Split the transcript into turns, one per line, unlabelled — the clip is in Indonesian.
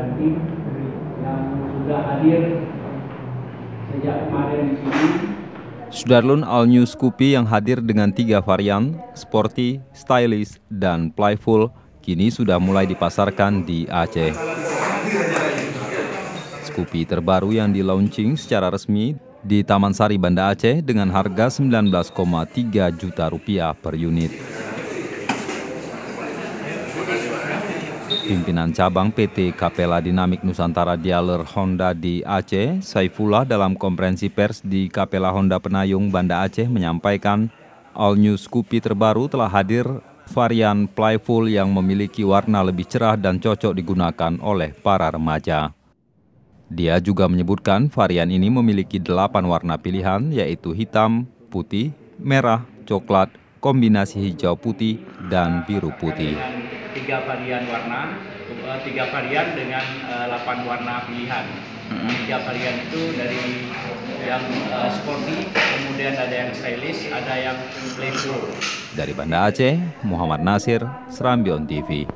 dan tim yang sudah hadir sejak kemarin di sini.
Sudarlun All New Scoopy yang hadir dengan 3 varian, sporty, stylish, dan playful, kini sudah mulai dipasarkan di Aceh. Scoopy terbaru yang di-launching secara resmi di Taman Sari Banda Aceh dengan harga Rp19,3 juta per unit. Pimpinan cabang PT Capella Dinamik Nusantara Dealer Honda di Aceh, Saifullah, dalam konferensi pers di Capella Honda Penayung, Banda Aceh menyampaikan All New Scoopy terbaru telah hadir varian playful yang memiliki warna lebih cerah dan cocok digunakan oleh para remaja. Dia juga menyebutkan varian ini memiliki 8 warna pilihan, yaitu hitam, putih, merah, coklat, kombinasi hijau putih, dan biru putih.
3 varian warna, 3 varian dengan 8 warna pilihan. 3 varian itu dari yang sporty, kemudian ada yang stylish, ada yang playful.
Dari Banda Aceh, Muhammad Nasir, Serambion TV.